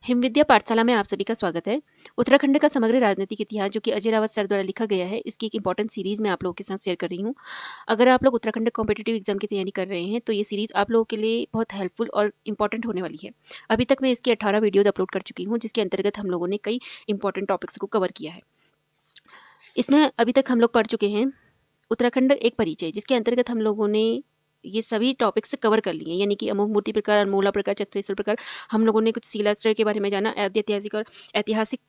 हिमविद्या पाठशाला में आप सभी का स्वागत है। उत्तराखंड का समग्र राजनीतिक इतिहास जो कि अजय रावत सर द्वारा लिखा गया है, इसकी एक इंपॉर्टेंट सीरीज़ मैं आप लोगों के साथ शेयर कर रही हूँ। अगर आप लोग उत्तराखंड कॉम्पिटिटिव एग्जाम की तैयारी कर रहे हैं तो ये सीरीज़ आप लोगों के लिए बहुत हेल्पफुल और इंपॉर्टेंट होने वाली है। अभी तक मैं इसकी 18 वीडियोज़ अपलोड कर चुकी हूँ, जिसके अंतर्गत हम लोगों ने कई इंपॉर्टेंट टॉपिक्स को कवर किया है। इसमें अभी तक हम लोग पढ़ चुके हैं उत्तराखंड एक परिचय, जिसके अंतर्गत हम लोगों ने ये सभी टॉपिक्स कवर कर लिए, यानी कि अमोघ मूर्ति प्रकार, अनमोला प्रकार, चत्रेश्वर प्रकार। हम लोगों ने कुछ शिलाश्रय के बारे में जाना, ऐतिहासिक और ऐतिहासिक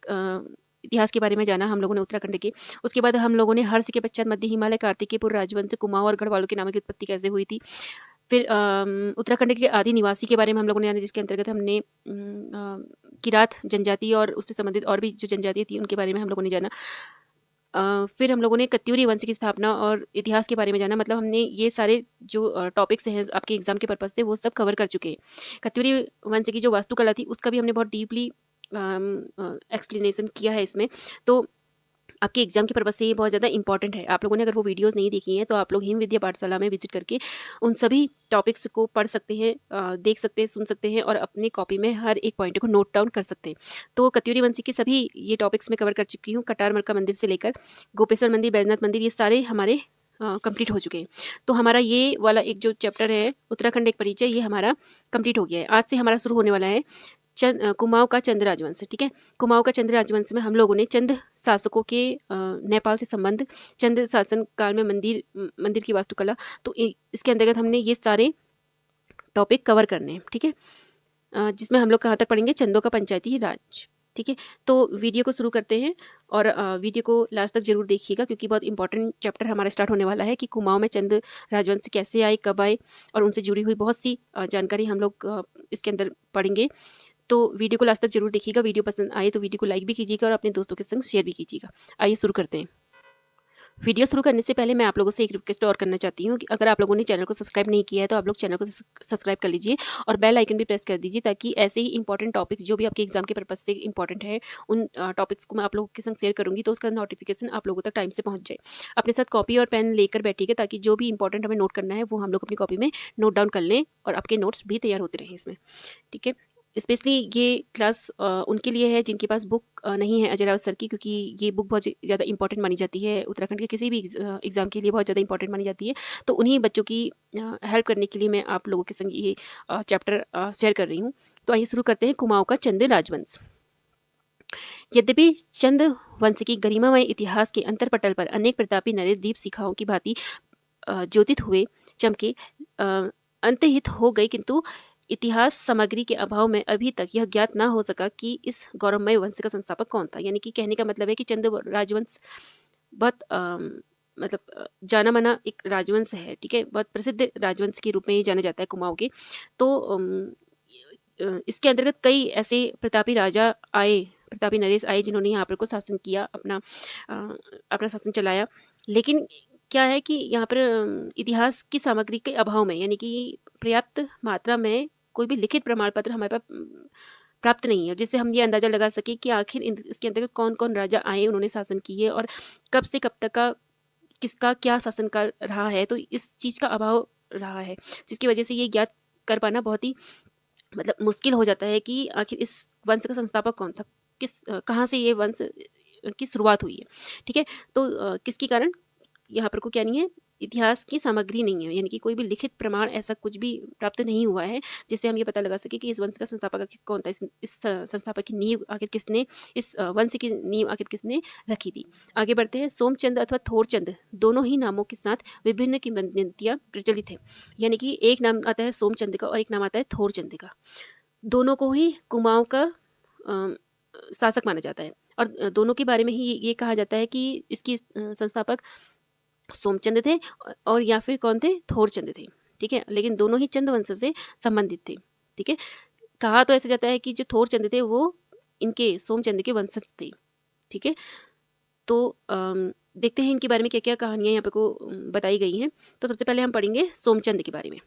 इतिहास के बारे में जाना हम लोगों ने उत्तराखंड के। उसके बाद हम लोगों ने हर्ष के पश्चात मध्य हिमालय, कार्तिकेयपुर राजवंश, कुमाऊं और गढ़वालों के नामों की उत्पत्ति कैसे हुई थी। फिर उत्तराखंड के आदि निवासी के बारे में हम लोगों ने जाना, जिसके अंतर्गत हमने किरात जनजाति और उससे संबंधित और भी जो जनजातियाँ थी उनके बारे में हम लोगों ने जाना। फिर हम लोगों ने कत्यूरी वंश की स्थापना और इतिहास के बारे में जाना। मतलब हमने ये सारे जो टॉपिक्स हैं आपके एग्जाम के पर्पज़ से वो सब कवर कर चुके हैं। कत्यूरी वंश की जो वास्तुकला थी उसका भी हमने बहुत डीपली एक्सप्लेनेशन किया है इसमें। तो आपके एग्जाम के पर्पज़ से ये बहुत ज़्यादा इंपॉर्टेंट है। आप लोगों ने अगर वो वीडियोस नहीं देखी हैं तो आप लोग हिम विद्या पाठशाला में विजिट करके उन सभी टॉपिक्स को पढ़ सकते हैं, देख सकते हैं, सुन सकते हैं और अपनी कॉपी में हर एक पॉइंट को नोट डाउन कर सकते हैं। तो कत्यूरी वंशी के सभी ये टॉपिक्स मैं कवर कर चुकी हूँ। कटारमल मंदिर से लेकर गोपेश्वर मंदिर, बैजनाथ मंदिर, ये सारे हमारे कंप्लीट हो चुके हैं। तो हमारा ये वाला एक जो चैप्टर है उत्तराखंड एक परिचय, ये हमारा कंप्लीट हो गया है। आज से हमारा शुरू होने वाला है कुमाऊं का चंद राजवंश। ठीक है, कुमाऊं का चंद राजवंश में हम लोगों ने चंद शासकों के नेपाल से संबंध, चंद शासन काल में मंदिर की वास्तुकला, तो इसके अंतर्गत हमने ये सारे टॉपिक कवर करने हैं। ठीक है, जिसमें हम लोग कहाँ तक पढ़ेंगे, चंदों का पंचायती राज। ठीक है, तो वीडियो को शुरू करते हैं और वीडियो को लास्ट तक जरूर देखिएगा, क्योंकि बहुत इंपॉर्टेंट चैप्टर हमारा स्टार्ट होने वाला है कि कुमाऊं में चंद राजवंश कैसे आए, कब आए, और उनसे जुड़ी हुई बहुत सी जानकारी हम लोग इसके अंदर पढ़ेंगे। तो वीडियो को लास्ट तक जरूर देखिएगा। वीडियो पसंद आए तो वीडियो को लाइक भी कीजिएगा और अपने दोस्तों के संग शेयर भी कीजिएगा। आइए शुरू करते हैं। वीडियो शुरू करने से पहले मैं आप लोगों से एक रिक्वेस्ट और करना चाहती हूँ कि अगर आप लोगों ने चैनल को सब्सक्राइब नहीं किया है तो आप लोग चैनल को सब्सक्राइब कर लीजिए और बेल आइकन भी प्रेस कर दीजिए, ताकि ऐसे ही इंपॉर्टेंट टॉपिक्स जो भी आपके एग्जाम के पर्पज से इंपॉर्टेंट है उन टॉपिक्स को मैं आप लोगों के संग शेयर करूँगी, तो उसका नोटिफिकेशन आप लोगों तक टाइम से पहुँच जाए। अपने साथ कॉपी और पेन लेकर बैठिएगा, ताकि जो भी इंपॉर्टेंट हमें नोट करना है वो हम लोग अपनी कॉपी में नोट डाउन कर लें और आपके नोट्स भी तैयार होते रहें इसमें। ठीक है, स्पेशली ये क्लास उनके लिए है जिनके पास बुक नहीं है अजय रावत सर की, क्योंकि ये बुक बहुत ज़्यादा इंपॉर्टेंट मानी जाती है उत्तराखंड के किसी भी एग्ज़ाम के लिए, बहुत ज़्यादा इंपॉर्टेंट मानी जाती है। तो उन्हीं बच्चों की हेल्प करने के लिए मैं आप लोगों के संग ये चैप्टर शेयर कर रही हूँ। तो आइए शुरू करते हैं। कुमाऊं का चंद राजवंश। यद्यपि चंद वंश की गरिमामय इतिहास के अंतरपटल पर अनेक प्रतापी नरेश दीप शिखाओं की भांति ज्योतित हुए, चमके, अंतहित हो गई, किंतु इतिहास सामग्री के अभाव में अभी तक यह ज्ञात ना हो सका कि इस गौरवमय वंश का संस्थापक कौन था। यानी कि कहने का मतलब है कि चंद राजवंश बहुत मतलब जाना माना एक राजवंश है। ठीक है, बहुत प्रसिद्ध राजवंश के रूप में ये जाना जाता है कुमाऊं के। तो इसके अंतर्गत कई ऐसे प्रतापी राजा आए, प्रतापी नरेश आए, जिन्होंने यहाँ पर को शासन किया, अपना शासन चलाया। लेकिन क्या है कि यहाँ पर इतिहास की सामग्री के अभाव में, यानी कि पर्याप्त मात्रा में कोई भी लिखित प्रमाण पत्र हमारे पास प्राप्त नहीं है, जिससे हम ये अंदाज़ा लगा सके कि आखिर इसके अंतर्गत कौन कौन राजा आए, उन्होंने शासन किए और कब से कब तक का किसका क्या शासनकाल रहा है। तो इस चीज़ का अभाव रहा है, जिसकी वजह से ये ज्ञात कर पाना बहुत ही मतलब मुश्किल हो जाता है कि आखिर इस वंश का संस्थापक कौन था, कहाँ से ये वंश की शुरुआत हुई है। ठीक है, तो किसके कारण यहाँ पर को क्या नहीं है, इतिहास की सामग्री नहीं है, यानी कि कोई भी लिखित प्रमाण ऐसा कुछ भी प्राप्त नहीं हुआ है जिससे हम ये पता लगा सके कि इस वंश का संस्थापक आखिर कौन था, इस संस्थापक की नींव आखिर किसने, इस वंश की नींव आखिर किसने रखी थी। आगे बढ़ते हैं। सोमचंद अथवा थोरचंद दोनों ही नामों के साथ विभिन्न किंवदंतियाँ प्रचलित हैं। यानी कि एक नाम आता है सोमचंद का और एक नाम आता है थोरचंद का। दोनों को ही कुमाऊं का शासक माना जाता है और दोनों के बारे में ही ये कहा जाता है कि इसकी संस्थापक सोमचंद थे और या फिर कौन थे, थोरचंद थे। ठीक है, लेकिन दोनों ही चंद वंश से संबंधित थे। ठीक है, कहा तो ऐसा जाता है कि जो थोरचंद थे वो इनके सोमचंद के वंशज थे। ठीक है, तो देखते हैं इनके बारे में क्या क्या कहानियाँ यहाँ पे को बताई गई हैं। तो सबसे पहले हम पढ़ेंगे सोमचंद के बारे में।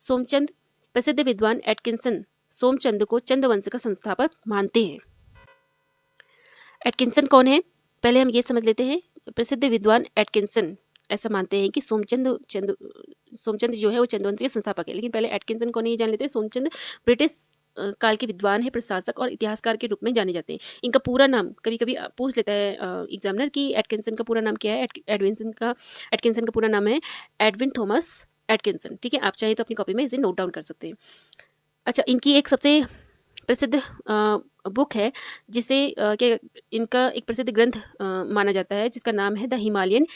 सोमचंद, प्रसिद्ध विद्वान एटकिंसन सोमचंद को चंद वंश का संस्थापक मानते हैं। एटकिंसन कौन है, पहले हम ये समझ लेते हैं। प्रसिद्ध विद्वान एटकिंसन ऐसा मानते हैं कि सोमचंद जो है वो चंद वंश के संस्थापक है। लेकिन पहले एटकिंसन कौन है ये जान लेते हैं। सोमचंद ब्रिटिश काल के विद्वान है, प्रशासक और इतिहासकार के रूप में जाने जाते हैं। इनका पूरा नाम कभी-कभी पूछ लेता है एग्जामिनर कि एटकिंसन का पूरा नाम क्या है? एटकिंसन का पूरा नाम है एडविन थॉमस एटकिंसन। ठीक है, आप चाहें तो अपनी कॉपी में इसे नोट डाउन कर सकते हैं। अच्छा, इनकी एक सबसे प्रसिद्ध बुक है जिसे क्या इनका एक प्रसिद्ध ग्रंथ माना जाता है जिसका नाम है द हिमालयन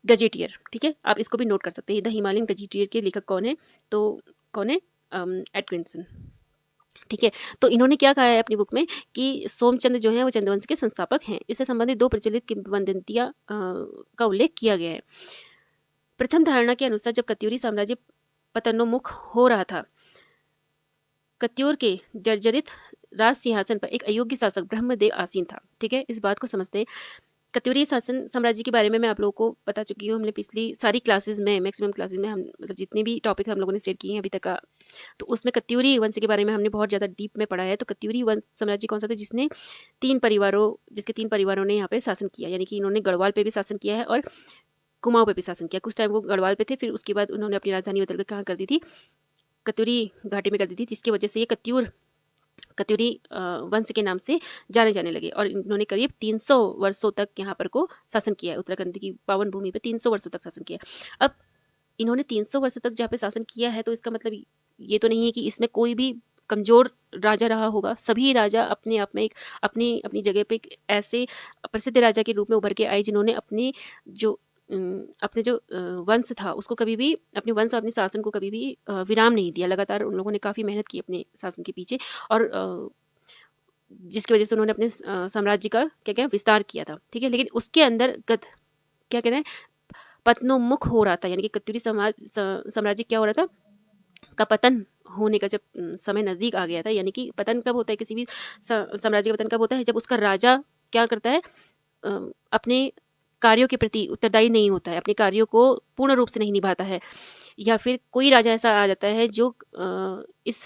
गजेटियर। ठीक है, आप इसको भी नोट कर सकते हैं। द हिमालयन गजेटियर के लेखक कौन है? तो कौन है? एटकिंसन। ठीक है, तो इन्होंने क्या कहा है अपनी बुक में कि सोमचंद्र जो है वो चंद्रवंश के संस्थापक हैं। इससे संबंधित 2 प्रचलित किंवदंतियां का उल्लेख किया गया है। प्रथम धारणा के अनुसार जब कत्यूरी साम्राज्य पतनोन्मुख हो रहा था, कत्यूर के जर्जरित राज सिंहासन पर एक अयोग्य शासक ब्रह्मदेव आसीन था। ठीक है, इस बात को समझते हैं। कत्यूरी शासन साम्राज्य के बारे में मैं आप लोगों को बता चुकी हूँ। हमने पिछली सारी क्लासेस में, मैक्सिमम क्लासेस में, हम मतलब जितने भी टॉपिक हम लोगों ने शेयर किए हैं अभी तक का, तो उसमें कत्यूरी वंश के बारे में हमने बहुत ज़्यादा डीप में पढ़ा है। तो कत्यूरी वंश साम्राज्य कौन सा था? जिसके 3 परिवारों ने यहाँ पे शासन किया, यानी कि इन्होंने गढ़वाल पे भी शासन किया है और कुमाऊं पे भी शासन किया। कुछ टाइम वो गढ़वाल पे थे, फिर उसके बाद उन्होंने अपनी राजधानी बदलकर कहाँ कर दी थी? कत्यूरी घाटी में कर दी थी, जिसकी वजह से ये कत्यूरी वंश के नाम से जाने जाने लगे। और इन्होंने करीब 300 वर्षों तक यहाँ पर को शासन किया है। उत्तराखंड की पावन भूमि पर 300 वर्षों तक शासन किया। अब इन्होंने 300 वर्षों तक जहाँ पे शासन किया है, तो इसका मतलब ये तो नहीं है कि इसमें कोई भी कमज़ोर राजा रहा होगा। सभी राजा अपने आप में एक अपनी अपनी जगह पे एक ऐसे प्रसिद्ध राजा के रूप में उभर के आए जिन्होंने अपने जो वंश था उसको कभी भी, अपने वंश और अपने शासन को कभी भी विराम नहीं दिया। लगातार उन लोगों ने काफ़ी मेहनत की अपने शासन के पीछे, और जिसकी वजह से उन्होंने अपने साम्राज्य का क्या विस्तार किया था। ठीक है, लेकिन उसके अंतर्गत क्या कह रहे हैं, पतनोन्मुख हो रहा था, यानी कि कत्यूरी साम्राज्य क्या हो रहा था? का पतन होने का जब समय नज़दीक आ गया था। यानी कि पतन कब होता है? किसी भी साम्राज्य का पतन कब होता है? जब उसका राजा क्या करता है? अपने कार्यों के प्रति उत्तरदायी नहीं होता है, अपने कार्यों को पूर्ण रूप से नहीं निभाता है, या फिर कोई राजा ऐसा आ जाता है जो इस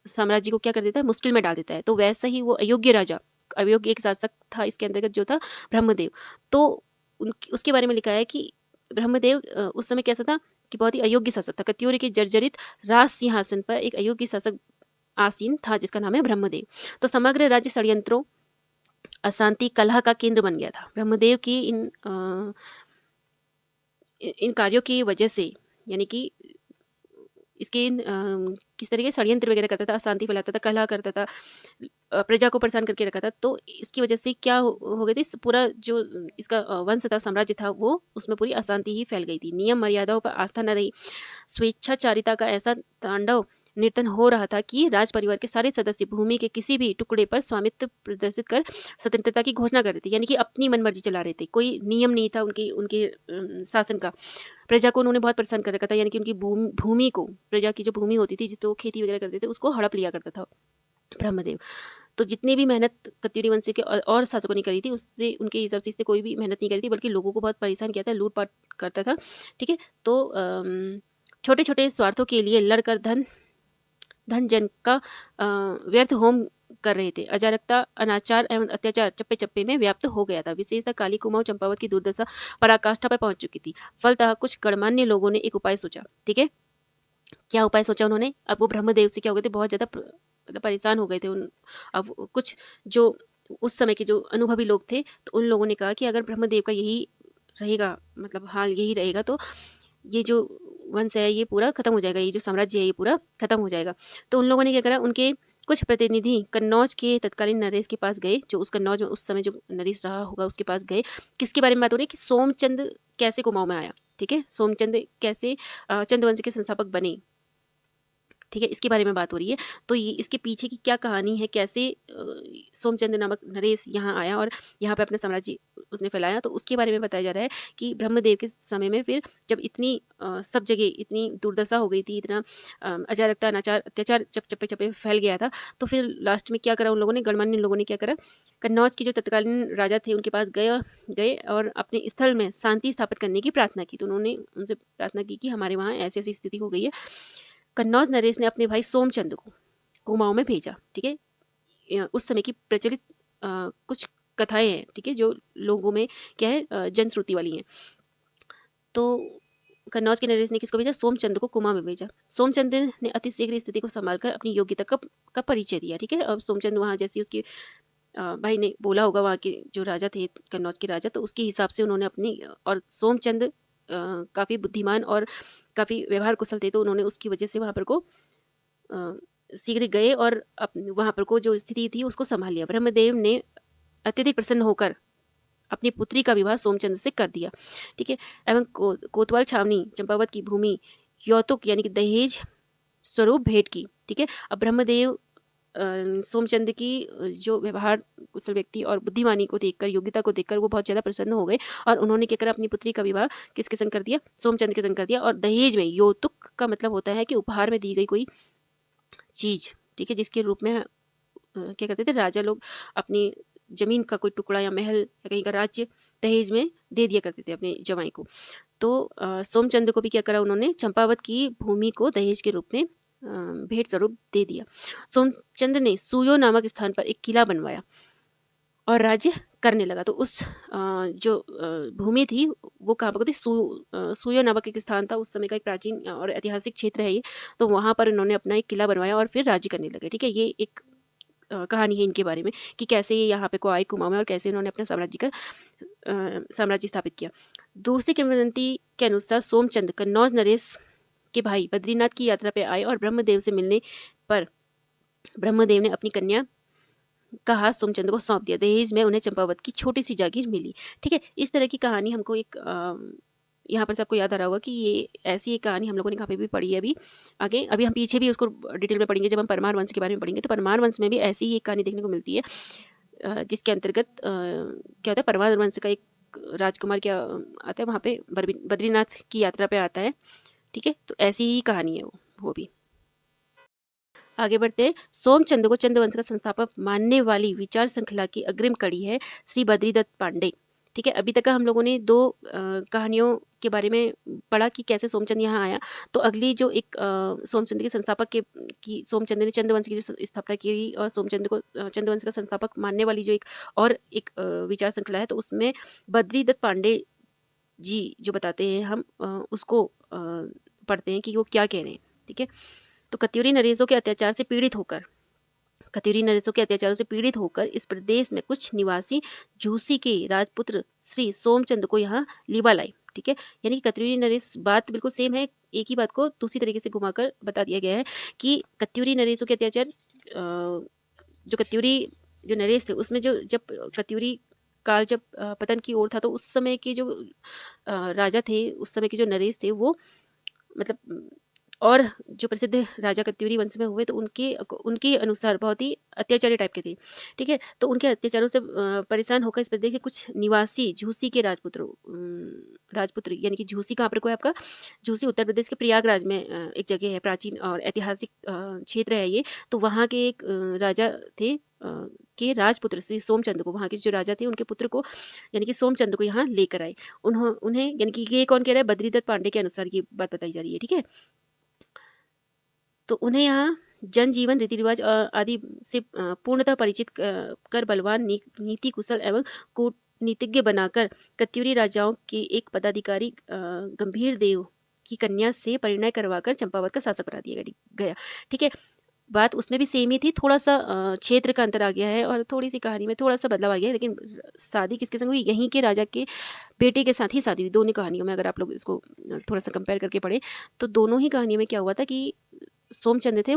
साम्राज्य को क्या कर देता है? मुश्किल में डाल देता है। तो वैसा ही वो अयोग्य एक शासक था इसके अंतर्गत जो था ब्रह्मदेव। तो उसके बारे में लिखा है कि ब्रह्मदेव उस समय कैसा था कि बहुत ही अयोग्य शासक था। कत्यूरी के जर्जरित राज सिंहासन पर एक अयोग्य शासक आसीन था जिसका नाम है ब्रह्मदेव। तो समग्र राज्य षड्यंत्रों, अशांति, कलह का केंद्र बन गया था। ब्रह्मदेव की इन कार्यों की वजह से, यानी कि इसके किस तरीके से षड्यंत्र वगैरह करता था, अशांति फैलाता था, कलह करता था, प्रजा को परेशान करके रखा था। तो इसकी वजह से क्या हो गई थी? पूरा जो इसका वंश था, साम्राज्य था, वो उसमें पूरी अशांति ही फैल गई थी। नियम मर्यादाओं पर आस्था न रही। स्वेच्छाचारिता का ऐसा तांडव नृत्य हो रहा था कि राज परिवार के सारे सदस्य भूमि के किसी भी टुकड़े पर स्वामित्व प्रदर्शित कर स्वतंत्रता की घोषणा कर रहे थे। यानी कि अपनी मनमर्जी चला रहे थे, कोई नियम नहीं था उनके शासन का। प्रजा को उन्होंने बहुत परेशान कर रखा था, यानी कि उनकी भूमि को, प्रजा की जो भूमि होती थी जिस पर वो खेती वगैरह करते थे, उसको हड़प लिया करता था ब्रह्मदेव। तो जितनी भी मेहनत कत्यूरी वंश के और शासकों ने करी थी, उससे उनके हिसाब से इसने कोई भी मेहनत नहीं करी थी, बल्कि लोगों को बहुत परेशान किया था, लूटपाट करता था। ठीक है, तो छोटे छोटे स्वार्थों के लिए लड़कर धन जन का व्यर्थ होम कर रहे थे। अराजकता, अनाचार एवं अत्याचार चप्पे चप्पे में व्याप्त हो गया था। विशेषतः काली, कुमाऊं, चंपावत की दुर्दशा पराकाष्ठा पर पहुंच चुकी थी। फलतः कुछ गणमान्य लोगों ने एक उपाय सोचा। ठीक है, क्या उपाय सोचा उन्होंने? अब वो ब्रह्मदेव से क्या हो गए थे? बहुत ज़्यादा मतलब परेशान हो गए थे अब कुछ जो उस समय के जो अनुभवी लोग थे, तो उन लोगों ने कहा कि अगर ब्रह्मदेव का यही रहेगा, मतलब हाल यही रहेगा, तो ये जो वंश है ये पूरा खत्म हो जाएगा, ये जो साम्राज्य है ये पूरा खत्म हो जाएगा। तो उन लोगों ने क्या करा, उनके कुछ प्रतिनिधि कन्नौज के तत्कालीन नरेश के पास गए, जो उस कन्नौज में उस समय जो नरेश रहा होगा उसके पास गए। किसके बारे में बात हो रही है? कि सोमचंद कैसे कुमाऊं में आया। ठीक है, सोमचंद कैसे चंद्रवंश के संस्थापक बने। ठीक है, इसके बारे में बात हो रही है। तो ये इसके पीछे की क्या कहानी है, कैसे सोमचंद्र नामक नरेश यहाँ आया और यहाँ पे अपना साम्राज्य उसने फैलाया, तो उसके बारे में बताया जा रहा है कि ब्रह्मदेव के समय में फिर जब इतनी सब जगह इतनी दुर्दशा हो गई थी, इतना अराजकता, अनाचार, अत्याचार जब चप्पे चप्पे फैल गया था, तो फिर लास्ट में क्या करा उन लोगों ने, गणमान्य लोगों ने क्या करा, कन्नौज के जो तत्कालीन राजा थे उनके पास गए और अपने स्थल में शांति स्थापित करने की प्रार्थना की। तो उन्होंने उनसे प्रार्थना की कि हमारे वहाँ ऐसी ऐसी स्थिति हो गई है। कन्नौज नरेश ने अपने भाई सोमचंद को कुमाऊं में भेजा। ठीक है, उस समय की प्रचलित कुछ कथाएं हैं, ठीक है, जो लोगों में क्या है जनश्रुति वाली हैं। तो कन्नौज के नरेश ने किसको भेजा? सोमचंद को कुमा में भेजा। सोमचंद ने अति शीघ्र स्थिति को संभालकर अपनी योग्यता का परिचय दिया। ठीक है, अब सोमचंद वहाँ जैसे उसकी भाई ने बोला होगा, वहाँ के जो राजा थे कन्नौज के राजा, तो उसके हिसाब से उन्होंने अपनी, और सोमचंद काफ़ी बुद्धिमान और काफ़ी व्यवहार कुशल थे, तो उन्होंने उसकी वजह से वहाँ पर को शीघ्र गए और वहाँ पर को जो स्थिति थी उसको संभाल लिया। ब्रह्मदेव ने अत्यधिक प्रसन्न होकर अपनी पुत्री का विवाह सोमचंद से कर दिया। ठीक है, एवं कोतवाल छावनी चंपावत की भूमि यौतुक यानी कि दहेज स्वरूप भेंट की। ठीक है, अब ब्रह्मदेव सोमचंद की जो व्यवहार कुशल व्यक्ति और बुद्धिमानी को देखकर, योग्यता को देखकर वो बहुत ज़्यादा प्रसन्न हो गए और उन्होंने क्या करा, अपनी पुत्री का विवाह किसके संग कर दिया? सोमचंद के संग कर दिया। और दहेज में, यौतुक का मतलब होता है कि उपहार में दी गई कोई चीज़, ठीक है, जिसके रूप में क्या करते थे राजा लोग, अपनी जमीन का कोई टुकड़ा या महल या कहीं का राज्य दहेज में दे दिया करते थे अपने जवाई को। तो सोमचंद को भी क्या करा उन्होंने? चंपावत की भूमि को दहेज के रूप में भेंट स्वरूप दे दिया। सोमचंद ने सुयो नामक स्थान पर एक किला बनवाया और राज्य करने लगा। तो उस जो भूमि थी वो कहाँ पर थी? सुयो नामक एक स्थान था, उस समय का एक प्राचीन और ऐतिहासिक क्षेत्र है ये। तो वहाँ पर उन्होंने अपना एक किला बनवाया और फिर राज्य करने लगे। ठीक है, ये एक कहानी है इनके बारे में कि कैसे ये यहाँ पे को आए कुमाऊं में और कैसे इन्होंने अपना साम्राज्य स्थापित किया। दूसरी किंवदंती के अनुसार सोमचंद कन्नौज नरेश के भाई बद्रीनाथ की यात्रा पे आए और ब्रह्मदेव से मिलने पर ब्रह्मदेव ने अपनी कन्या का हाथ सोमचंद को सौंप दिया। दहेज में उन्हें चंपावत की छोटी सी जागीर मिली। ठीक है, इस तरह की कहानी हमको एक यहाँ पर सबको याद आ रहा होगा कि ये ऐसी एक कहानी हम लोगों ने कहाँ पे भी पढ़ी है। अभी हम पीछे भी उसको डिटेल में पढ़ेंगे जब हम परमार वंश के बारे में पढ़ेंगे। तो परमार वंश में भी ऐसी ही एक कहानी देखने को मिलती है, जिसके अंतर्गत क्या होता है, परमार वंश का एक राजकुमार क्या आता है वहाँ पे बद्रीनाथ की यात्रा पे आता है। ठीक है, तो ऐसी ही कहानी है वो भी। आगे बढ़ते हैं। सोमचंद को चंद्रवंश का संस्थापक मानने वाली विचार श्रृंखला की अग्रिम कड़ी है श्री बद्रीदत्त पांडे। ठीक है, अभी तक का हम लोगों ने दो कहानियों के बारे में पढ़ा कि कैसे सोमचंद यहाँ आया। तो अगली जो एक सोमचंद के संस्थापक की सोमचंद ने चंद्रवंश की जो स्थापना की और सोमचंद को चंद्रवंश का संस्थापक मानने वाली जो एक विचार श्रृंखला है, तो उसमें बद्रीदत्त पांडे जी जो बताते हैं, हम उसको पढ़ते हैं कि वो क्या कह रहे हैं। ठीक है, तो कत्यूरी नरेशों के अत्याचार से पीड़ित होकर कत्यूरी नरेशों के अत्याचारों से पीड़ित होकर इस प्रदेश में कुछ निवासी झूसी के राजपुत्र श्री सोमचंद को यहाँ लीवा लाए। ठीक है, यानी कि कत्यूरी नरेश, बात बिल्कुल सेम है, एक ही बात को दूसरी तरीके से घुमाकर बता दिया गया है कि कत्यूरी नरेशों के अत्याचार, जो कत्यूरी जो नरेश थे उसमें जो जब कत्यूरी काल जब पतन की ओर था, तो उस समय के जो राजा थे, उस समय के जो नरेश थे, वो मतलब और जो प्रसिद्ध राजा कत्यूरी वंश में हुए, तो उनके अनुसार बहुत ही अत्याचारी टाइप के थे। ठीक है, तो उनके अत्याचारों से परेशान होकर इस प्रदेश के कुछ निवासी झूसी के राजपुत्र यानी कि झूसी कहाँ पर कोई आपका? झूसी उत्तर प्रदेश के प्रयागराज में एक जगह है, प्राचीन और ऐतिहासिक क्षेत्र है ये। तो वहाँ के एक राजा थे के राजपुत्र श्री सोमचंद को, वहाँ के जो राजा थे उनके पुत्र को यानी कि सोमचंद को यहाँ लेकर आए। उन्हें यानी कि ये कौन कह रहा है? बद्रीदत्त पांडे के अनुसार ये बात बताई जा रही है। ठीक है, तो उन्हें यहाँ जनजीवन, रीति रिवाज आदि से पूर्णतः परिचित कर बलवान, नीति कुशल एवं कूटनीतिज्ञ बनाकर कत्यूरी राजाओं के एक पदाधिकारी गंभीर देव की कन्या से परिणय करवाकर चंपावत का शासक बना दिया गया। ठीक है, बात उसमें भी सेम ही थी, थोड़ा सा क्षेत्र का अंतर आ गया है और थोड़ी सी कहानी में थोड़ा सा बदलाव आ गया है, लेकिन शादी किसके संग हुई? यहीं के राजा के बेटे के साथ ही शादी हुई। दोनों कहानियों में अगर आप लोग इसको थोड़ा सा कंपेयर करके पढ़ें, तो दोनों ही कहानियों में क्या हुआ था कि सोमचंद थे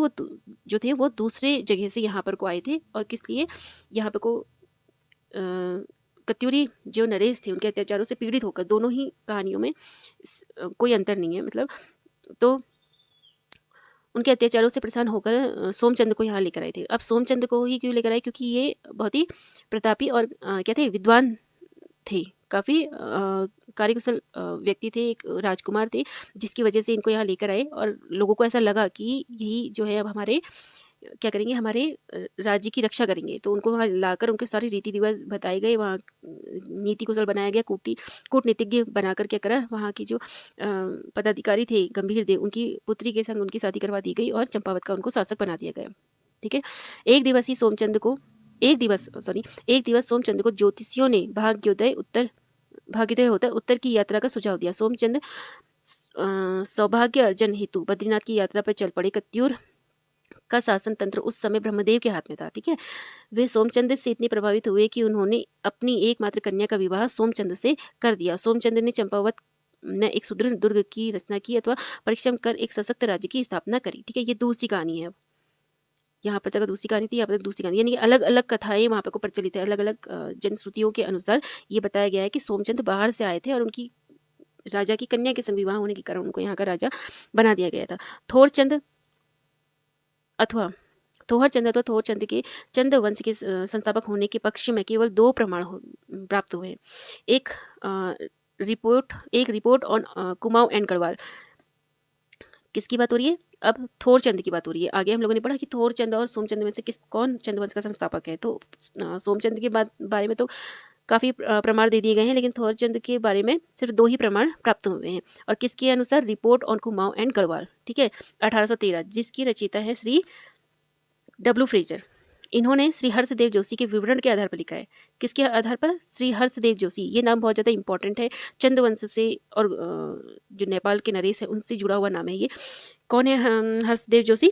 वो दूसरे जगह से यहाँ पर को आए थे, और किस लिए यहाँ पर को कत्यूरी जो नरेश थे उनके अत्याचारों से पीड़ित होकर, दोनों ही कहानियों में कोई अंतर नहीं है मतलब। तो उनके अत्याचारों से परेशान होकर सोमचंद को यहाँ लेकर आए थे। अब सोमचंद को ही क्यों लेकर आए? क्योंकि ये बहुत ही प्रतापी और क्या थे? विद्वान थे, काफ़ी कार्यकुशल व्यक्ति थे, एक राजकुमार थे, जिसकी वजह से इनको यहाँ लेकर आए और लोगों को ऐसा लगा कि यही जो है अब हमारे क्या करेंगे, हमारे राज्य की रक्षा करेंगे। तो उनको वहाँ लाकर उनके सारे रीति रिवाज बताए गए, वहाँ नीति कुशल बनाया गया, कूटनीतिज्ञ बनाकर क्या करा, वहाँ की जो पदाधिकारी थे गंभीर देव, उनकी पुत्री के संग उनकी शादी करवा दी गई और चंपावत का उनको शासक बना दिया गया। ठीक है, एक दिवस सोमचंद को ज्योतिषियों ने भाग्योदय होता उत्तर की यात्रा का सुझाव दिया। सोमचंद सौभाग्य अर्जन हेतु बद्रीनाथ की यात्रा पर चल पड़े। कत्यूर का शासन तंत्र उस समय ब्रह्मदेव के हाथ में था। ठीक है, वे सोमचंद्र से इतने प्रभावित हुए कि उन्होंने अपनी एकमात्र कन्या का विवाह सोमचंद्र से कर दिया। सोमचंद्र ने चंपावत में एक सुदृढ़ दुर्ग की रचना की अथवा परिश्रम कर एक सशक्त राज्य की स्थापना करी। ठीक है, ये दूसरी कहानी है। यहाँ पर तक दूसरी कहानी थी, यहाँ पर तक दूसरी कहानी, यानी कि अलग अलग कथाएं वहाँ पर को प्रचलित है। अलग अलग जनश्रुतियों के अनुसार ये बताया गया है कि सोमचंद्र बाहर से आए थे और उनकी राजा की कन्या के संग विवाह होने के कारण उनको यहाँ का राजा बना दिया गया था। थोरचंद अथवा थोहरचंद अथवा थोरचंद के चंद वंश के संस्थापक होने के पक्ष में केवल 2 प्रमाण प्राप्त हुए हैं। एक report on Kumaon and Garhwal. किसकी बात हो रही है? अब थोरचंद की बात हो रही है। आगे हम लोगों ने पढ़ा कि थोरचंद और सोमचंद में से कौन चंद्रवंश का संस्थापक है। तो सोमचंद के बारे में तो काफ़ी प्रमाण दे दिए गए हैं, लेकिन थोरचंद के बारे में सिर्फ 2 ही प्रमाण प्राप्त हुए हैं। और किसके अनुसार? Report on Kumaon and Garhwal. ठीक है, 1813, जिसकी रचयिता है श्री डब्ल्यू फ्रेजर। इन्होंने श्री हर्षदेव जोशी के विवरण के आधार पर लिखा है। किसके आधार पर? श्री हर्षदेव जोशी। ये नाम बहुत ज़्यादा इंपॉर्टेंट है, चंद्रवंश से और जो नेपाल के नरेश है उनसे जुड़ा हुआ नाम है ये। कौन है हर्षदेव जोशी?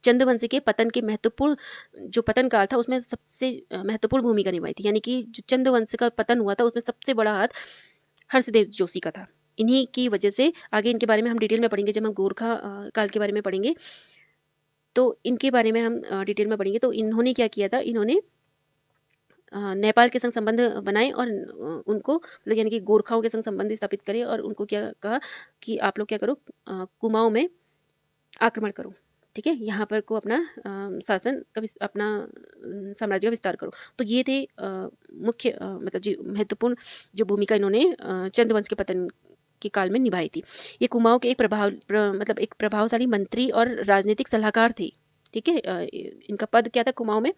चंद्रवंश के पतन के महत्वपूर्ण जो पतन काल था उसमें सबसे महत्वपूर्ण भूमिका निभाई थी। यानी कि जो चंद्रवंश का पतन हुआ था उसमें सबसे बड़ा हाथ हर्षदेव जोशी का था। इन्हीं की वजह से आगे इनके बारे में हम डिटेल में पढ़ेंगे। जब हम गोरखा काल के बारे में पढ़ेंगे तो इनके बारे में हम डिटेल में पढ़ेंगे। तो इन्होंने क्या किया था? इन्होंने नेपाल के संग संबंध बनाए और उनको मतलब यानी कि गोरखाओं के संग संबंध स्थापित करे और उनको क्या कहा कि आप लोग क्या करो, कुमाऊं में आक्रमण करो। ठीक है, यहाँ पर को अपना शासन का अपना साम्राज्य का विस्तार करो। तो ये थे मुख्य मतलब जी महत्वपूर्ण जो भूमिका इन्होंने चंद्रवंश के पतन के काल में निभाई थी। ये कुमाऊं के एक मतलब एक प्रभावशाली मंत्री और राजनीतिक सलाहकार थे। ठीक है, इनका पद क्या था कुमाऊं में?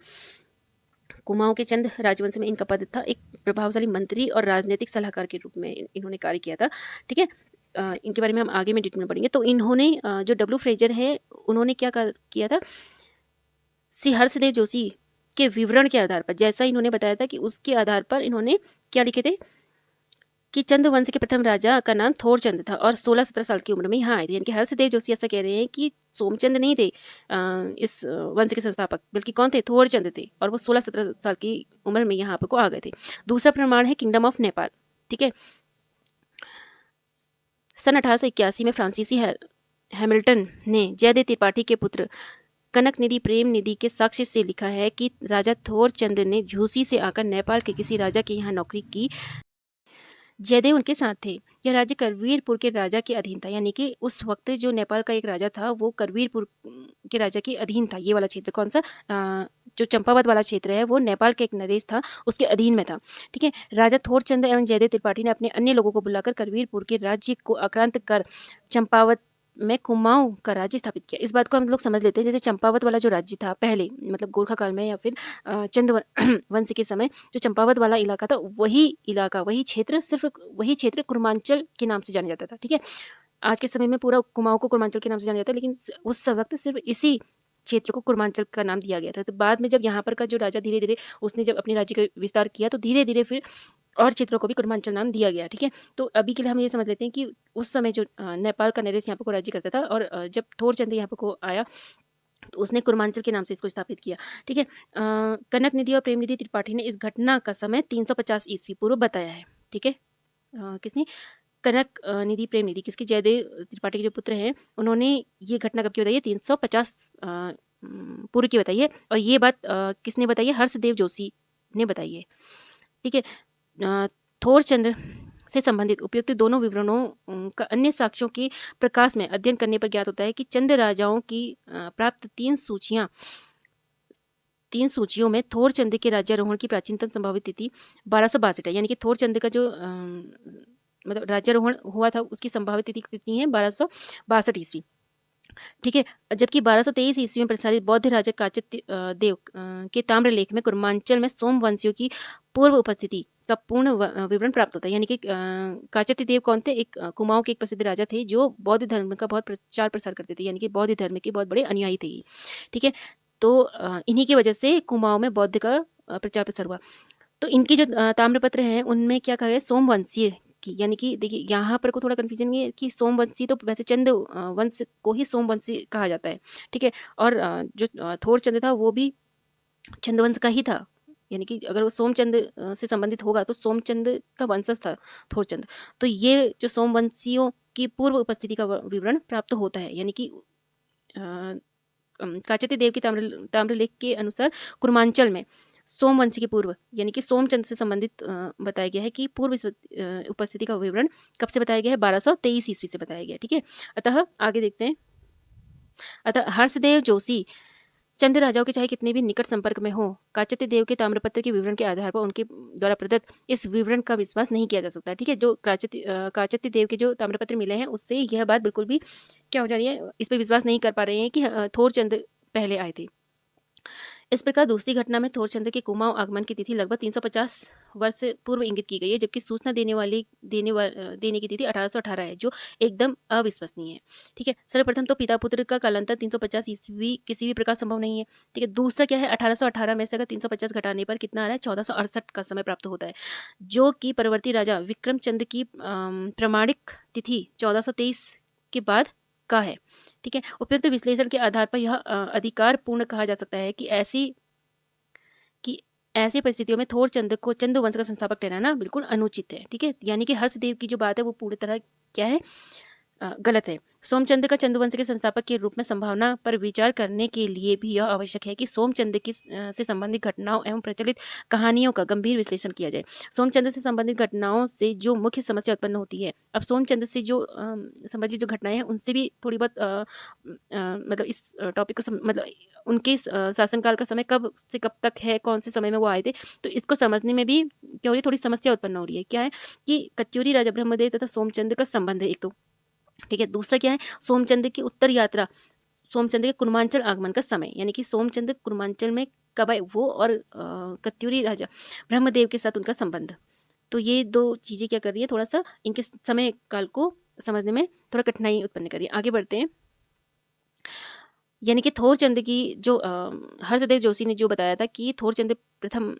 कुमाऊं के चंद राजवंश में इनका पद था एक प्रभावशाली मंत्री और राजनीतिक सलाहकार के रूप में इन्होंने कार्य किया था। ठीक है, इनके बारे में हम आगे में डिटेल में पढ़ेंगे। तो इन्होंने जो डब्ल्यू फ्रेजर है उन्होंने क्या किया था? श्री हर्षदेव जोशी के विवरण के आधार पर, जैसा इन्होंने बताया था कि उसके आधार पर इन्होंने क्या लिखे थे कि चंद्रवंश के प्रथम राजा का नाम थोरचंद था और 16-17 साल की उम्र में यहाँ आए थे। यानी कि हर्षदेव जोशी ऐसा कह रहे हैं कि सोमचंद नहीं थे इस वंश के संस्थापक, बल्कि कौन थे? थोरचंद थे, और वो 16-17 साल की उम्र में यहाँ पर को आ गए थे। दूसरा प्रमाण है किंगडम ऑफ नेपाल। ठीक है, सन 1881 में फ्रांसीसी हैमिल्टन ने जयदेव त्रिपाठी के पुत्र कनक निधि प्रेम निधि के साक्ष्य से लिखा है कि राजा थोरचंद ने झूसी से आकर नेपाल के किसी राजा के यहाँ नौकरी की। जयदेव उनके साथ थे। यह राज्य करवीरपुर के राजा के अधीन था। यानी कि उस वक्त जो नेपाल का एक राजा था वो करवीरपुर के राजा के अधीन था। ये वाला क्षेत्र कौन सा? जो चंपावत वाला क्षेत्र है वो नेपाल के एक नरेश था, उसके अधीन में था। ठीक है, राजा थोरचंद एवं जयदेव त्रिपाठी ने अपने अन्य लोगों को बुलाकर करवीरपुर के राज्य को आक्रांत कर चंपावत में कुमाऊं का राज्य स्थापित किया। इस बात को हम लोग समझ लेते हैं, जैसे चंपावत वाला जो राज्य था पहले मतलब गोरखा काल में या फिर चंद वंश के समय जो चंपावत वाला इलाका था वही इलाका सिर्फ वही क्षेत्र कुर्मांचल के नाम से जाना जाता था। ठीक है, आज के समय में पूरा कुमाऊं को कुर्मांचल के नाम से जाना जाता है, लेकिन उस वक्त सिर्फ इसी क्षेत्र को कुर्मांचल का नाम दिया गया था। तो बाद में जब यहाँ पर का जो राजा धीरे धीरे उसने जब अपने राज्य का विस्तार किया तो धीरे धीरे फिर और क्षेत्रों को भी कुर्मांचल नाम दिया गया। ठीक है, तो अभी के लिए हम ये समझ लेते हैं कि उस समय जो नेपाल का नरेश यहाँ पर को राज्य करता था और जब थोरचंद यहाँ पर को आया तो उसने कुर्मांचल के नाम से इसको स्थापित किया। ठीक है, कनक निधि और प्रेम निधि त्रिपाठी ने इस घटना का समय 350 ईस्वी पूर्व बताया है। ठीक है, किसने? कनक निधि प्रेम निधि, किसके? जयदेव त्रिपाठी के जो पुत्र हैं उन्होंने ये घटना कब की बताई है? 350 पूर्व की बताई है। और ये बात किसने बताई है? हर्षदेव जोशी ने बताई है। ठीक है, थोरचंद से संबंधित उपयुक्त दोनों विवरणों का अन्य साक्ष्यों के प्रकाश में अध्ययन करने पर ज्ञात होता है कि चंद राजाओं की प्राप्त 3 सूचियों में थोरचंद के राज्यारोहण की प्राचीनतम संभावित तिथि 1262 है। यानी कि थोरचंद का जो मतलब राज्यारोहण हुआ था उसकी संभावित तिथि कितनी है? 1262 ईस्वी। ठीक है, जबकि 1223 ईस्वी में प्रसारित बौद्ध राजा काचित देव के ताम्रलेख में कुर्मांचल में सोमवंशियों की पूर्व उपस्थिति का पूर्ण विवरण प्राप्त होता है। यानी कि काचित देव कौन थे? एक कुमाऊं के एक प्रसिद्ध राजा थे जो बौद्ध धर्म का बहुत प्रचार प्रसार करते थे, यानी कि बौद्ध धर्म के बहुत बड़े अनुयायी थे। ठीक है, तो इन्हीं की वजह से कुमाऊं में बौद्ध का प्रचार प्रसार हुआ। तो इनकी जो ताम्रपत्र हैं उनमें क्या कहा गया? सोमवंशीय की, यानी कि देखिए यहाँ पर को थोड़ा कन्फ्यूजन ये है कि सोमवंशी तो वैसे चंद वंश को ही सोमवंशी कहा जाता है, ठीक है। और जो थोरचंद था वो भी चंदवंश का ही था, यानी कि अगर वो सोमचंद से संबंधित होगा तो सोमचंद का वंशज था थोरचंद। तो ये जो सोमवंशियों की पूर्व उपस्थिति का विवरण प्राप्त होता है, यानी कि काचती देव की ताम्रलेख के अनुसार कुर्मांचल में सोमवंश के पूर्व यानी कि सोमचंद से संबंधित बताया गया है कि पूर्व उपस्थिति का विवरण कब से बताया गया है, 1223 ईस्वी से बताया गया है, ठीक है। अतः आगे देखते हैं। अतः हर्षदेव जोशी चंद राजाओं के चाहे कितने भी निकट संपर्क में हो, काचती देव के ताम्रपत्र के विवरण के आधार पर उनके द्वारा प्रदत्त इस विवरण का विश्वास नहीं किया जा सकता, ठीक है। जो काचती देव के जो ताम्रपत्र मिले हैं उससे यह बात बिल्कुल भी क्या हो जा रही है, इस पर विश्वास नहीं कर पा रहे हैं कि थोरचंद पहले आए थे। इस प्रकार दूसरी घटना में थोरचंद के कुमाऊं आगमन की तिथि लगभग 350 वर्ष पूर्व इंगित की गई है, जबकि सूचना देने की तिथि 1818 है, जो एकदम अविश्वसनीय है, ठीक है। सर्वप्रथम तो पिता पुत्र का कालांतर 350 ईस्वी किसी भी प्रकार संभव नहीं है, ठीक है। दूसरा क्या है, 1818 में से अगर 350 घटाने पर कितना आ रहा है, 1468 का समय प्राप्त होता है, जो कि परवर्ती राजा विक्रमचंद की प्रमाणिक तिथि 1423 के बाद का है, ठीक है। उपयुक्त विश्लेषण के आधार पर यह अधिकार पूर्ण कहा जा सकता है कि ऐसी परिस्थितियों में थोरचंद को चंद वंश का संस्थापक ठहराना बिल्कुल अनुचित है, ठीक है। यानी कि हर्षदेव की जो बात है वो पूरी तरह क्या है, गलत है। सोमचंद का चंदवंश के संस्थापक के रूप में संभावना पर विचार करने के लिए भी यह आवश्यक है कि सोमचंद की से संबंधित घटनाओं एवं प्रचलित कहानियों का गंभीर विश्लेषण किया जाए। सोमचंद से संबंधित घटनाओं से जो मुख्य समस्या उत्पन्न होती है, अब सोमचंद से जो संबंधित जो घटनाएं हैं उनसे भी थोड़ी बहुत मतलब इस टॉपिक को मतलब उनके शासनकाल का समय कब से कब तक है, कौन से समय में वो आए थे, तो इसको समझने में भी क्या हो रही है, थोड़ी समस्या उत्पन्न हो रही है। क्या है कि कत्यूरी राजा ब्रह्मदेव तथा सोमचंद का संबंध है एक तो, ठीक है। दूसरा क्या है, सोमचंद की उत्तर यात्रा, सोमचंद के कुर्मांचल आगमन का समय, यानी कि सोमचंद कुर्मांचल में कब आए वो, और कत्यूरी राजा ब्रह्मदेव के साथ उनका संबंध। तो ये दो चीज़ें क्या कर रही है, थोड़ा सा इनके समय काल को समझने में थोड़ा कठिनाई उत्पन्न कर रही है। आगे बढ़ते हैं। यानी कि थोरचंद की जो हर्षदेव जोशी ने जो बताया था कि थोरचंद प्रथम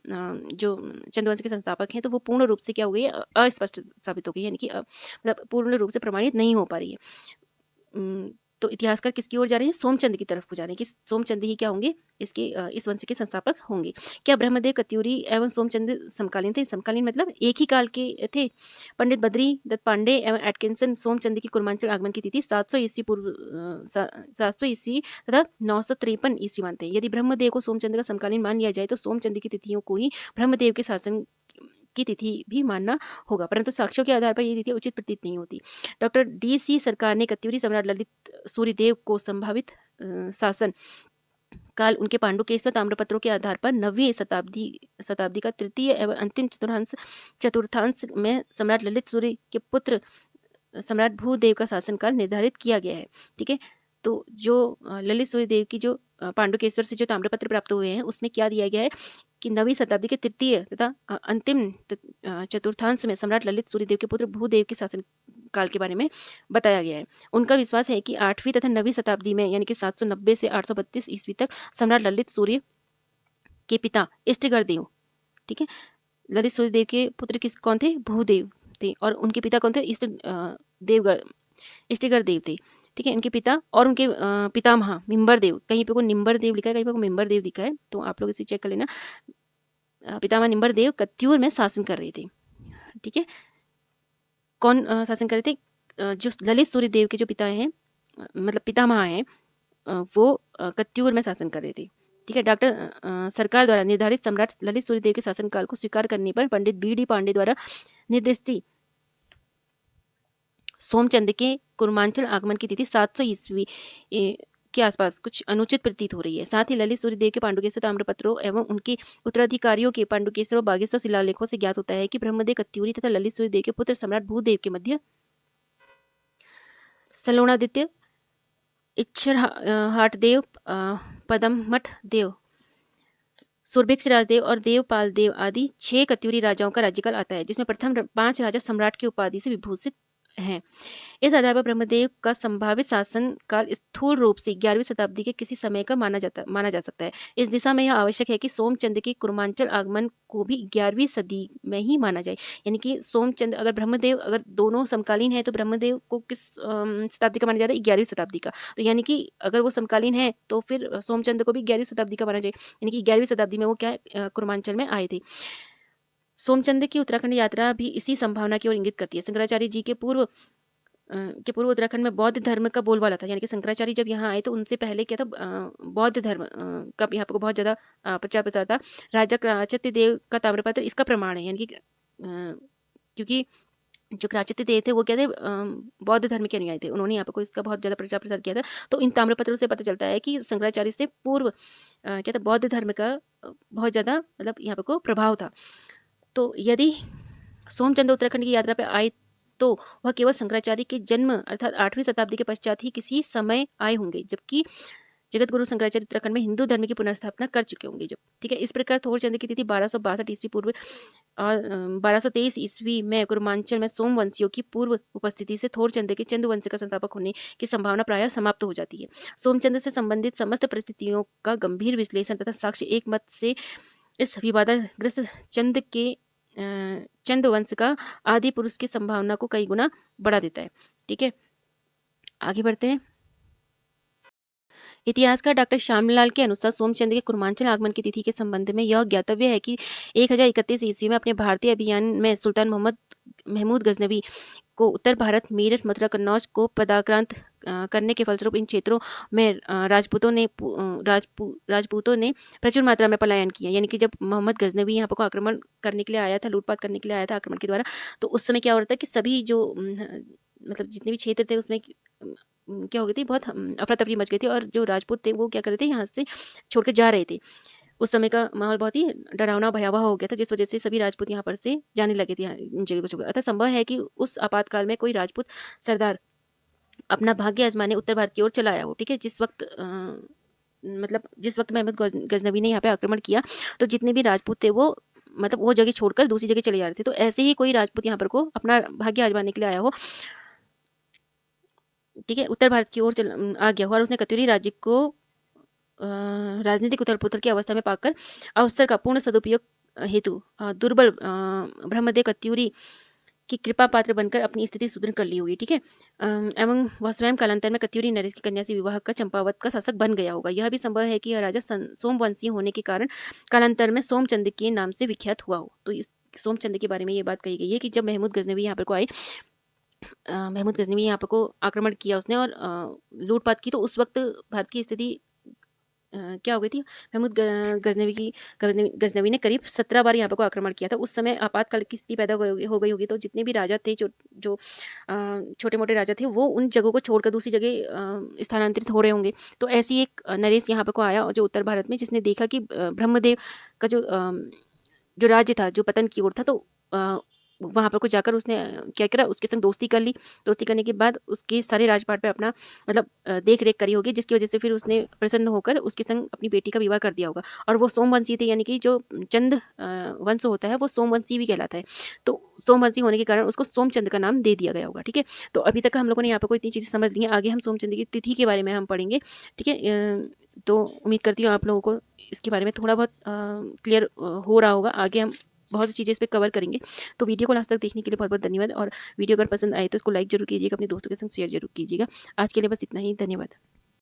जो चंदवंश के संस्थापक हैं, तो वो पूर्ण रूप से क्या हो गई, अस्पष्ट साबित हो गई, यानी कि मतलब पूर्ण रूप से प्रमाणित नहीं हो पा रही है। तो इतिहासकार किसकी ओर जा रहे हैं, सोमचंद की तरफ को जा रहे हैं कि सोमचंद ही क्या होंगे, इसके इस वंश के संस्थापक होंगे। क्या ब्रह्मदेव कत्यूरी एवं सोमचंद समकालीन थे? समकालीन मतलब एक ही काल के थे। पंडित बद्री दत्त पांडे एवं एटकिंसन सोमचंद की कुर्मांचल आगमन की तिथि 700 ईस्वी पूर्व 700 ईस्वी तथा 953 ईस्वी मानते हैं। यदि ब्रह्मदेव को सोमचंद का समकालीन मान लिया जाए तो सोमचंद की तिथियों को ही ब्रह्मदेव के शासन की तिथि भी मानना होगा, परंतु साक्ष्यों के आधार पर ये तिथि उचित प्रतीत नहीं होती। Doctor DC. सरकार ने कत्यूरी सम्राट ललित सूर्यदेव को संभावित शासन काल उनके पांडुकेश्वर ताम्रपत्रों के आधार पर 9वीं शताब्दी का तृतीय एवं अंतिम चतुर्थांश में सम्राट ललित सूर्य के पुत्र सम्राट भूदेव का शासनकाल निर्धारित किया गया है, ठीक है। तो जो ललित सूर्यदेव की जो पांडुकेश्वर से जो ताम्रपत्र प्राप्त हुए हैं उसमें क्या दिया गया है कि 9वीं शताब्दी के तृतीय तथा अंतिम चतुर्थांश में सम्राट ललित सूर्यदेव के पुत्र भूदेव के शासन काल के बारे में बताया गया है। उनका विश्वास है कि 8वीं तथा 9वीं शताब्दी में यानी कि 790 से 832 ईस्वी तक सम्राट ललित सूर्य के पिता इष्टगढ़ देव, ठीक है, ललित सूर्यदेव के पुत्र कौन थे, भूदेव थे, और उनके पिता कौन थे, इष्टगढ़ देव थे, ठीक है। इनके पिता और उनके पितामह मिंबर देव, कहीं पे को निम्बर देव लिखा है, कहीं पे को मिंबर देव लिखा है, तो आप लोग इसे चेक कर लेना। पितामह निम्बर देव कत्यूर में शासन कर रहे थे, ठीक है। कौन शासन कर रहे थे, जो ललित सूर्यदेव के जो पिता हैं मतलब पितामह हैं वो कत्यूर में शासन कर रहे थे, ठीक है। डॉक्टर सरकार द्वारा निर्धारित सम्राट ललित सूर्यदेव के शासनकाल को स्वीकार करने पर पंडित बी.डी. पांडे द्वारा निर्दिष्ट सोमचंद के कुर्मांचल आगमन की तिथि 700 ईस्वी के आसपास कुछ अनुचित प्रतीत हो रही है। साथ ही ललित सूर्यदेव के पांडुकेश्वर ताम्रपत्रों एवं उनके उत्तराधिकारियों के पांडुकेश्वर और बागेश्वर शिलालेखों से ज्ञात होता है कि ब्रह्मदेव कत्यूरी तथा ललित सूर्यदेव के पुत्र सम्राट भूदेव के मध्य सलोणादित्य, इच्छरहाट देव, पदमठ देव, सुरभिक्ष राजदेव और देवपाल देव आदि 6 कत्यूरी राजाओं का राज्यकाल आता है, जिसमें प्रथम 5 राजा सम्राट की उपाधि से विभूषित हैं। इस आधार पर ब्रह्मदेव का संभावित शासन काल स्थूल रूप से 11वीं शताब्दी के किसी समय का माना जा सकता है। इस दिशा में यह आवश्यक है कि सोमचंद के कुर्मांचल आगमन को भी 11वीं सदी में ही माना जाए। यानी कि सोमचंद अगर ब्रह्मदेव अगर दोनों समकालीन है तो ब्रह्मदेव को किस शताब्दी का माना जा रहा है? 11वीं शताब्दी का। तो यानी कि अगर वो समकालीन है तो फिर सोमचंद को भी 11वीं शताब्दी का माना जाए। यानी कि 11वीं शताब्दी में वो क्या है, कुर्मांचल में आए थे। सोमचंद की उत्तराखंड यात्रा भी इसी संभावना की ओर इंगित करती है। शंकराचार्य जी के पूर्व उत्तराखंड में बौद्ध धर्म का बोलबाला था। यानी कि शंकराचार्य जब यहाँ आए तो उनसे पहले क्या था, बौद्ध धर्म का यहाँ पे बहुत ज़्यादा प्रचार प्रसार था। राजा कृतराज देव का ताम्रपत्र इसका प्रमाण है। यानी कि क्योंकि जो कृतराज देव थे वो क्या थे, बौद्ध धर्म के अनुयायी थे। उन्होंने यहाँ पे कोई इसका बहुत ज़्यादा प्रचार प्रसार किया था। तो इन ताम्रपत्रों से पता चलता है कि शंकराचार्य से पूर्व क्या था, बौद्ध धर्म का बहुत ज़्यादा मतलब यहाँ पे को प्रभाव था। तो यदि सोमचंद उत्तराखंड की यात्रा पर आए तो वह केवल शंकराचार्य के जन्म अर्थात 8वीं शताब्दी के पश्चात ही किसी समय आए होंगे, जबकि जगत गुरु शंकराचार्य उत्तराखंड में हिंदू धर्म की पुनर्स्थापना कर चुके होंगे जब। ठीक है, इस प्रकार थोरचंद की तिथि 1262 ईस्वी पूर्व और 1223 ईस्वी में कुर्मांचल में सोमवंशियों की पूर्व उपस्थिति से थोरचंद के चंद वंश का संस्थापक होने की संभावना प्रायः समाप्त हो जाती है। सोमचंद से संबंधित समस्त परिस्थितियों का गंभीर विश्लेषण तथा साक्ष्य एक मत से इस विवादग्रस्त चंद वंश का आदि पुरुष की संभावना को कई गुना बढ़ा देता है। ठीक है, आगे बढ़ते हैं। इतिहासकार डॉक्टर श्यामलाल के अनुसार सोमचंद के कुर्मांचल आगमन की तिथि के संबंध में यह ज्ञातव्य है कि 1031 ईस्वी में अपने भारतीय अभियान में सुल्तान महमूद गजनवी को उत्तर भारत मेरठ मथुरा कन्नौज को पदाक्रांत करने के फलस्वरूप इन क्षेत्रों में राजपूतों ने प्रचुर मात्रा में पलायन किया। यानी कि जब मोहम्मद गजनवी यहाँ पर को आक्रमण करने के लिए आया था, लूटपाट करने के लिए आया था आक्रमण के द्वारा, तो उस समय क्या हो रहा था कि सभी जो मतलब जितने भी क्षेत्र थे उसमें क्या हो गई थी, बहुत अफरा तफरी मच गई थी और जो राजपूत थे वो क्या कर रहे थे, यहाँ से छोड़ के जा रहे थे। उस समय का माहौल बहुत ही डरावना भयावह हो गया था, जिस वजह से सभी राजपूत यहाँ पर से जाने लगे थे इन जगह को छोड़। अतः संभव है कि उस आपातकाल में कोई राजपूत सरदार अपना भाग्य आजमाने उत्तर भारत की ओर चला आया हो। ठीक है, जिस वक्त महमूद गजनवी ने यहाँ पे आक्रमण किया तो जितने भी राजपूत थे वो मतलब वो जगह छोड़कर दूसरी जगह चले जा रहे थे। तो ऐसे ही कोई राजपूत यहाँ पर को अपना भाग्य आजमाने के लिए आया हो, ठीक है, उत्तर भारत की ओर आ गया हो और उसने कत्यूरी राज्य को राजनीतिक उथल पुथल की अवस्था में पाकर अवसर का पूर्ण सदुपयोग हेतु दुर्बल ब्रह्मदेव कत्यूरी की कृपा पात्र बनकर अपनी स्थिति सुदृढ़ कर ली होगी। ठीक है, एवं वह स्वयं कालांतर में कत्यूरी नरेश की कन्या से विवाह का चंपावत का शासक बन गया होगा। यह भी संभव है कि यह राजा सोमवंशी होने के कारण कालांतर में सोमचंद के नाम से विख्यात हुआ हो। तो इस सोमचंद के बारे में ये बात कही गई है कि जब महमूद गजनवी यहाँ पर को आए, महमूद गजनवी यहाँ पर को आक्रमण किया उसने और लूटपाट की, तो उस वक्त भारत की स्थिति क्या हो गई थी, महमूद गजनवी ने करीब 17 बार यहाँ पर को आक्रमण किया था। उस समय आपातकाल की स्थिति पैदा हो गई होगी। तो जितने भी राजा थे जो छोटे मोटे राजा थे वो उन जगहों को छोड़कर दूसरी जगह स्थानांतरित हो रहे होंगे। तो ऐसी एक नरेश यहाँ पर को आया जो उत्तर भारत में, जिसने देखा कि ब्रह्मदेव का जो राज्य था जो पतन की ओर था, तो वहाँ पर को जाकर उसने क्या करा, उसके संग दोस्ती कर ली। दोस्ती करने के बाद उसके सारे राजपाट पे अपना मतलब देख रेख करी होगी, जिसकी वजह से फिर उसने प्रसन्न होकर उसके संग अपनी बेटी का विवाह कर दिया होगा। और वो सोमवंशी थे, यानी कि जो चंद वंश होता है वो सोमवंशी भी कहलाता है। तो सोमवंशी होने के कारण उसको सोमचंद का नाम दे दिया गया होगा। ठीक है, तो अभी तक हम लोगों ने यहाँ पर कोई इतनी चीज़ें समझ ली हैं। आगे हम सोमचंद की तिथि के बारे में हम पढ़ेंगे। ठीक है, तो उम्मीद करती हूँ आप लोगों को इसके बारे में थोड़ा बहुत क्लियर हो रहा होगा। आगे हम बहुत सी चीज़ें इस पर कवर करेंगे। तो वीडियो को लास्ट तक देखने के लिए बहुत बहुत धन्यवाद। और वीडियो अगर पसंद आए तो इसको लाइक जरूर कीजिएगा, अपने दोस्तों के संग शेयर जरूर कीजिएगा। आज के लिए बस इतना ही, धन्यवाद।